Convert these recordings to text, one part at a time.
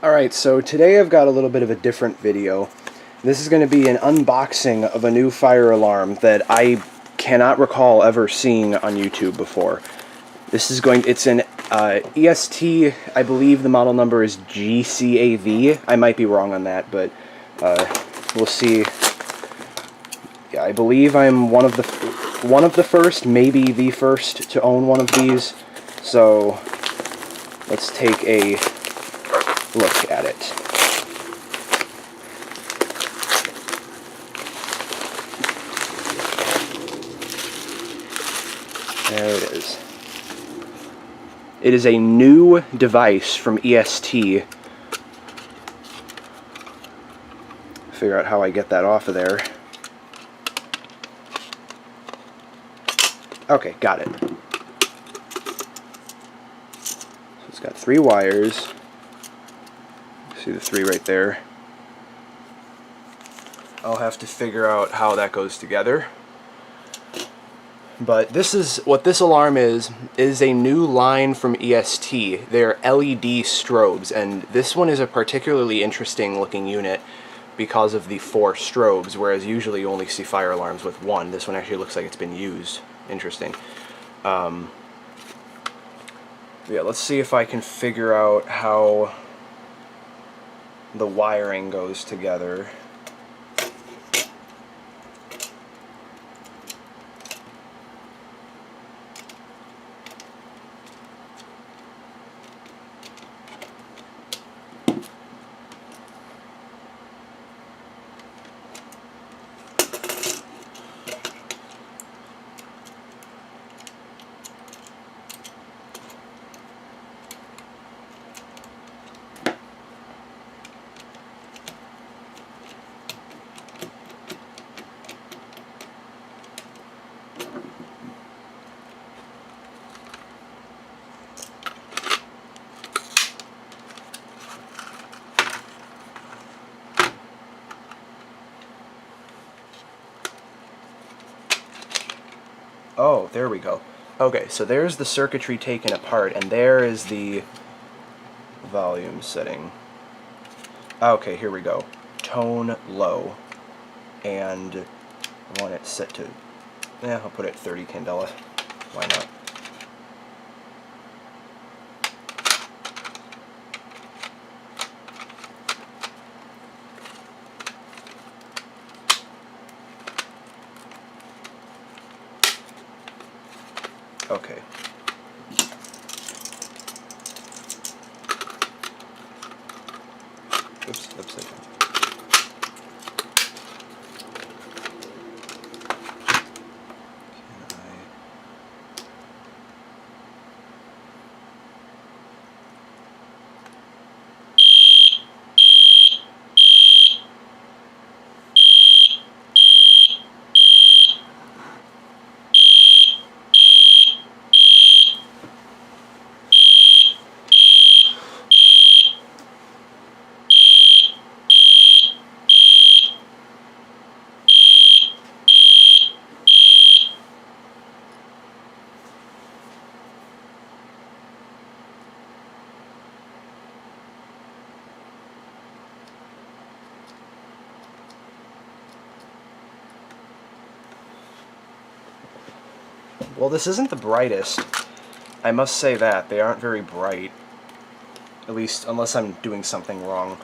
Alright, so today I've got a little bit of a different video. This is going to be an unboxing of a new fire alarm that I cannot recall ever seeing on YouTube before. It's an EST, I believe the model number is GCAV. I might be wrong on that, but we'll see. Yeah, I believe I'm one of the first, maybe the first to own one of these. So let's take a look at it. There it is. It is a new device from EST. Figure out how I get that off of there. Okay, got it. So it's got 3 wires. See the 3 right there. I'll have to figure out how that goes together. But this is what this alarm is a new line from EST. They're LED strobes, and this one is a particularly interesting looking unit because of the 4 strobes, whereas usually you only see fire alarms with 1. This one actually looks like it's been used. Interesting. Yeah, let's see if I can figure out how the wiring goes together. Oh, there we go. Okay, so there's the circuitry taken apart, and there is the volume setting. Okay, here we go. Tone low. And I want it set to... I'll put it 30 candela. Why not? Okay. Oops, upside down. Well, this isn't the brightest. I must say that. They aren't very bright. At least, unless I'm doing something wrong.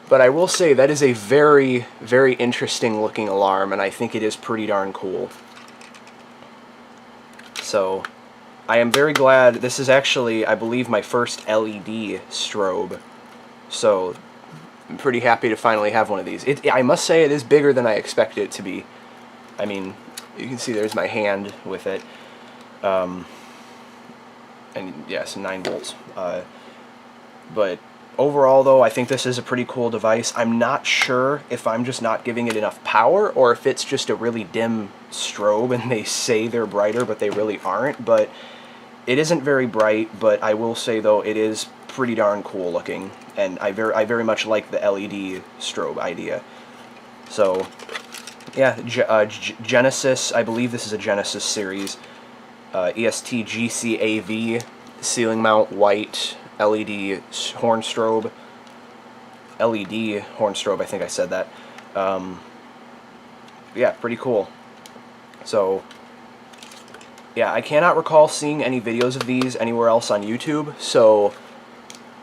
But I will say that is a very, very interesting looking alarm, and I think it is pretty darn cool. So, I am very glad. This is actually, I believe, my first LED strobe. So, I'm pretty happy to finally have one of these. I must say it is bigger than I expected it to be. I mean, you can see there's my hand with it. And yes, 9 volts. But overall, though, I think this is a pretty cool device. I'm not sure if I'm just not giving it enough power, or if it's just a really dim strobe and they say they're brighter, but they really aren't. But it isn't very bright, but I will say, though, it is pretty darn cool looking. And I very much like the LED strobe idea. So, yeah, Genesis, I believe this is a Genesis series. EST GCAV, ceiling mount white, LED horn strobe. LED horn strobe, I think I said that. Yeah, pretty cool. So, yeah, I cannot recall seeing any videos of these anywhere else on YouTube, so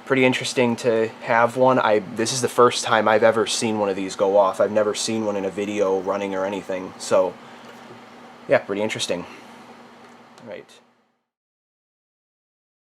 pretty interesting to have one. This is the first time I've ever seen one of these go off. I've never seen one in a video running or anything, so yeah, pretty interesting. All right.